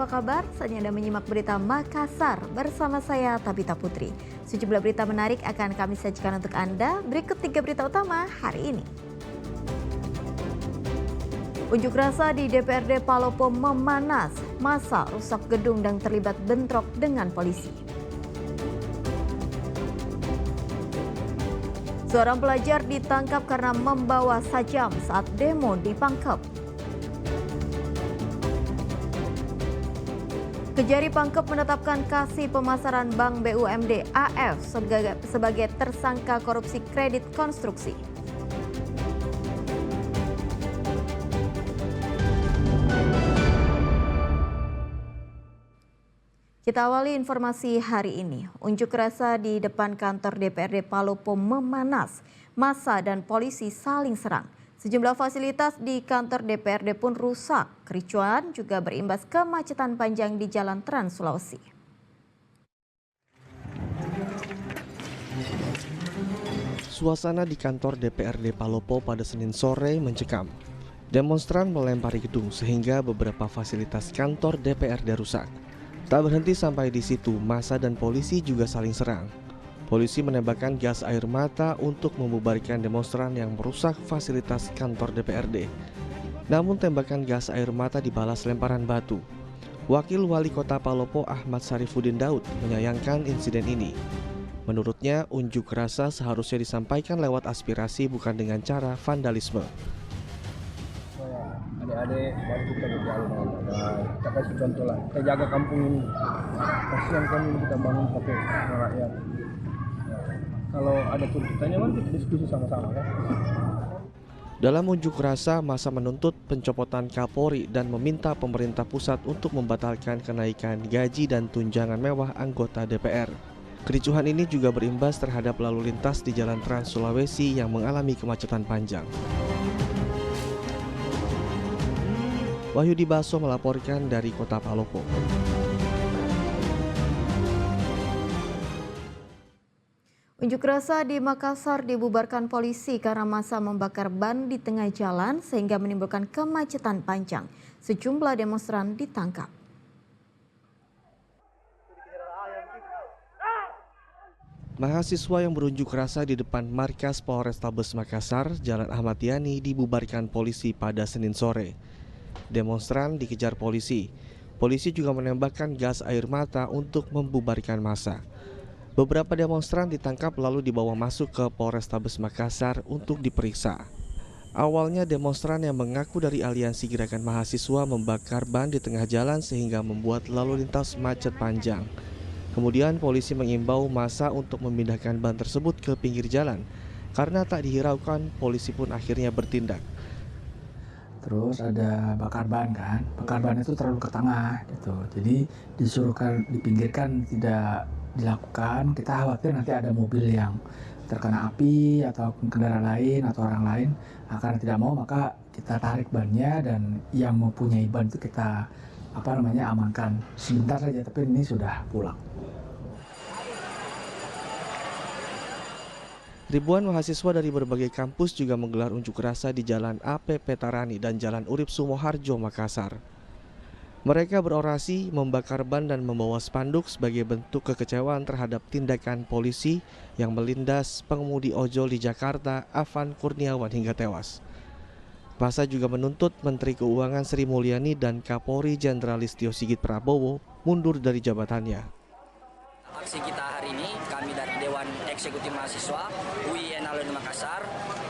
kabar? Saatnya Anda menyimak berita Makassar bersama saya Tabita Putri. Sejumlah berita menarik akan kami sajikan untuk Anda. Berikut 3 berita utama hari ini. Unjuk rasa di DPRD Palopo memanas, massa rusak gedung dan terlibat bentrok dengan polisi. Seorang pelajar ditangkap karena membawa sajam saat demo di Pangkep. Kejari Pangkep menetapkan Kasih Pemasaran Bank BUMD AF sebagai tersangka korupsi kredit konstruksi. Kita awali informasi hari ini. Unjuk rasa di depan kantor DPRD Palopo memanas. Massa dan polisi saling serang. Sejumlah fasilitas di kantor DPRD pun rusak. Kericuan juga berimbas kemacetan panjang di Jalan Trans Sulawesi. Suasana di kantor DPRD Palopo pada Senin sore mencekam. Demonstran melempari gedung sehingga beberapa fasilitas kantor DPRD rusak. Tak berhenti sampai di situ, massa dan polisi juga saling serang. Polisi menembakkan gas air mata untuk membubarkan demonstran yang merusak fasilitas kantor DPRD. Namun tembakan gas air mata dibalas lemparan batu. Wakil Wali Kota Palopo Ahmad Sarifuddin Daud menyayangkan insiden ini. Menurutnya, unjuk rasa seharusnya disampaikan lewat aspirasi bukan dengan cara vandalisme. Adik-adik mari kita berjalan dengan baik. Kita kasih contoh lah, kita jaga kampung ini. Kasihan kan ini kita bangun pakai rakyat. Kalau ada tuntutannya mari kita diskusi sama-sama kan. Dalam unjuk rasa, massa menuntut pencopotan Kapolri dan meminta pemerintah pusat untuk membatalkan kenaikan gaji dan tunjangan mewah anggota DPR. Kericuhan ini juga berimbas terhadap lalu lintas di Jalan Trans Sulawesi yang mengalami kemacetan panjang. Wahyudi Baso melaporkan dari Kota Palopo. Unjuk rasa di Makassar dibubarkan polisi karena massa membakar ban di tengah jalan sehingga menimbulkan kemacetan panjang. Sejumlah demonstran ditangkap. Mahasiswa yang berunjuk rasa di depan markas Polrestabes Makassar, Jalan Ahmad Yani dibubarkan polisi pada Senin sore. Demonstran dikejar polisi. Polisi juga menembakkan gas air mata untuk membubarkan massa. Beberapa demonstran ditangkap lalu dibawa masuk ke Polrestabes Makassar untuk diperiksa. Awalnya demonstran yang mengaku dari Aliansi Gerakan Mahasiswa membakar ban di tengah jalan sehingga membuat lalu lintas macet panjang. Kemudian polisi mengimbau massa untuk memindahkan ban tersebut ke pinggir jalan. Karena tak dihiraukan, polisi pun akhirnya bertindak. Terus ada bakar ban kan, bakar ban itu terlalu ke tengah gitu. Jadi disuruhkan dipinggirkan tidak dilakukan. Kita khawatir nanti ada mobil yang terkena api atau kendaraan lain atau orang lain. Karena tidak mau maka kita tarik bannya dan yang mempunyai ban itu kita amankan sebentar saja, tapi ini sudah pulang. Ribuan mahasiswa dari berbagai kampus juga menggelar unjuk rasa di Jalan APP Tarani dan Jalan Urip Sumoharjo, Makassar. Mereka berorasi, membakar ban dan membawa spanduk sebagai bentuk kekecewaan terhadap tindakan polisi yang melindas pengemudi ojol di Jakarta, Afan Kurniawan hingga tewas. Massa juga menuntut Menteri Keuangan Sri Mulyani dan Kapolri Jenderal Listio Sigit Prabowo mundur dari jabatannya. Aksi kita hari ini, kami dari Dewan Eksekutif Mahasiswa UIN Alumni Makassar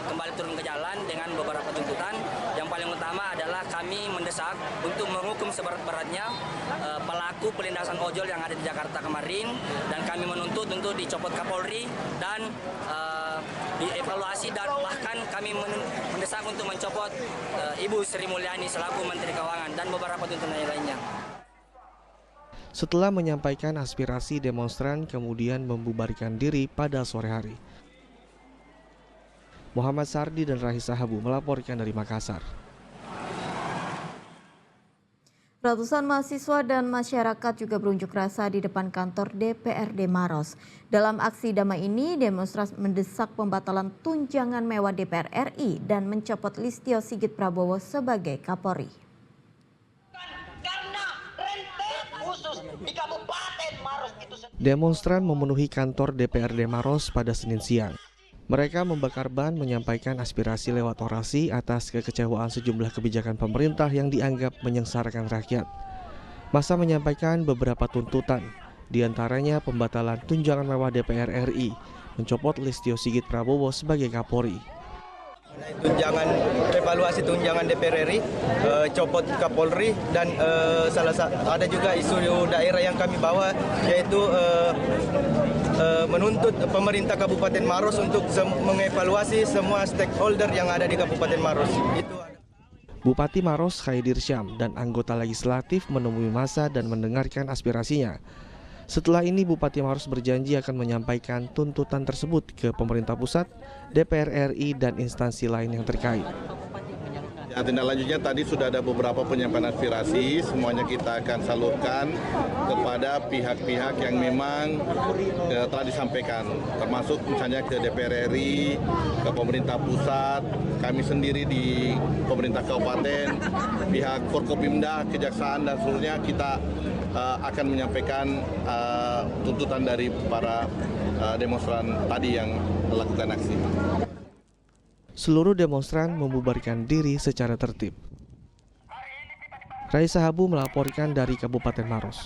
kembali turun ke jalan dengan beberapa tuntutan. Yang paling utama adalah kami mendesak untuk menghukum seberat-beratnya pelaku pelindasan ojol yang ada di Jakarta kemarin, dan kami menuntut untuk dicopot Kapolri dan dievaluasi, dan bahkan kami mendesak untuk mencopot Ibu Sri Mulyani selaku Menteri Keuangan dan beberapa tuntutan lainnya. Setelah menyampaikan aspirasi, demonstran kemudian membubarkan diri pada sore hari. Muhammad Sardi dan Rahisa Habu melaporkan dari Makassar. Ratusan mahasiswa dan masyarakat juga berunjuk rasa di depan kantor DPRD Maros. Dalam aksi damai ini, demonstran mendesak pembatalan tunjangan mewah DPR RI dan mencopot Listio Sigit Prabowo sebagai Kapolri. Karena rente Demonstran memenuhi kantor DPRD Maros pada Senin siang. Mereka membakar ban menyampaikan aspirasi lewat orasi atas kekecewaan sejumlah kebijakan pemerintah yang dianggap menyengsarakan rakyat. Massa menyampaikan beberapa tuntutan, diantaranya pembatalan tunjangan mewah DPR RI, mencopot Listio Sigit Prabowo sebagai Kapolri. Tunjangan, evaluasi tunjangan DPR RI, copot Kapolri, dan ada juga isu daerah yang kami bawa, yaitu menuntut pemerintah Kabupaten Maros untuk mengevaluasi semua stakeholder yang ada di Kabupaten Maros. Bupati Maros Khaidir Syam dan anggota legislatif menemui massa dan mendengarkan aspirasinya. Setelah ini Bupati Maros berjanji akan menyampaikan tuntutan tersebut ke pemerintah pusat, DPR RI, dan instansi lain yang terkait. Ya, tindak lanjutnya tadi sudah ada beberapa penyampaian aspirasi, semuanya kita akan salurkan kepada pihak-pihak yang memang telah disampaikan, termasuk misalnya ke DPR RI, ke pemerintah pusat, kami sendiri di pemerintah kabupaten, pihak Forkopimda, Kejaksaan, dan seluruhnya kita akan menyampaikan tuntutan dari para demonstran tadi yang melakukan aksi. Seluruh demonstran membubarkan diri secara tertib. Raisa Habu melaporkan dari Kabupaten Maros.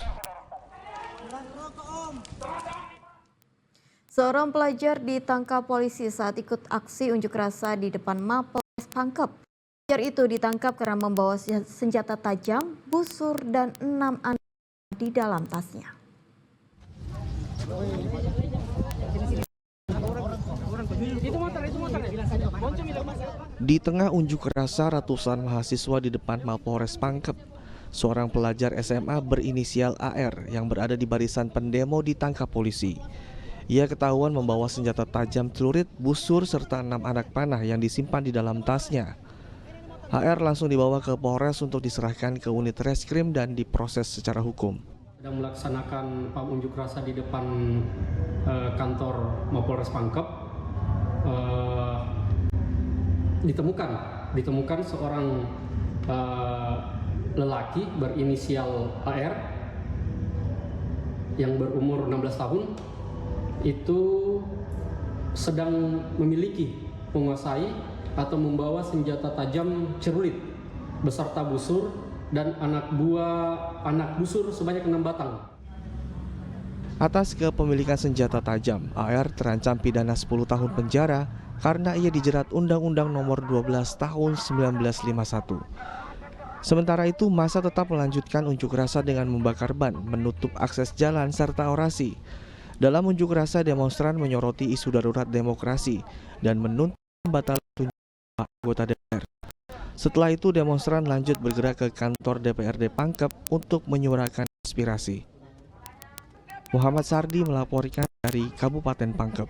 Seorang pelajar ditangkap polisi saat ikut aksi unjuk rasa di depan Mapolres Pangkep. Pelajar itu ditangkap karena membawa senjata tajam, busur, dan 6 anak di dalam tasnya. Di tengah unjuk rasa ratusan mahasiswa di depan Mapolres Pangkep, seorang pelajar SMA berinisial AR yang berada di barisan pendemo ditangkap polisi. Ia ketahuan membawa senjata tajam celurit, busur, serta 6 anak panah yang disimpan di dalam tasnya. AR langsung dibawa ke Polres untuk diserahkan ke unit reskrim dan diproses secara hukum. Sedang melaksanakan unjuk rasa di depan kantor Mapolres Pangkep, ditemukan seorang lelaki berinisial AR yang berumur 16 tahun itu sedang menguasai atau membawa senjata tajam celurit beserta busur dan anak busur sebanyak 6 batang. Atas kepemilikan senjata tajam, AR terancam pidana 10 tahun penjara karena ia dijerat Undang-Undang Nomor 12 Tahun 1951. Sementara itu, massa tetap melanjutkan unjuk rasa dengan membakar ban, menutup akses jalan, serta orasi. Dalam unjuk rasa, demonstran menyoroti isu darurat demokrasi dan menuntut pembatalan tunjangan anggota DPR. Setelah itu, demonstran lanjut bergerak ke kantor DPRD Pangkep untuk menyuarakan aspirasi. Muhammad Sardi melaporkan dari Kabupaten Pangkep.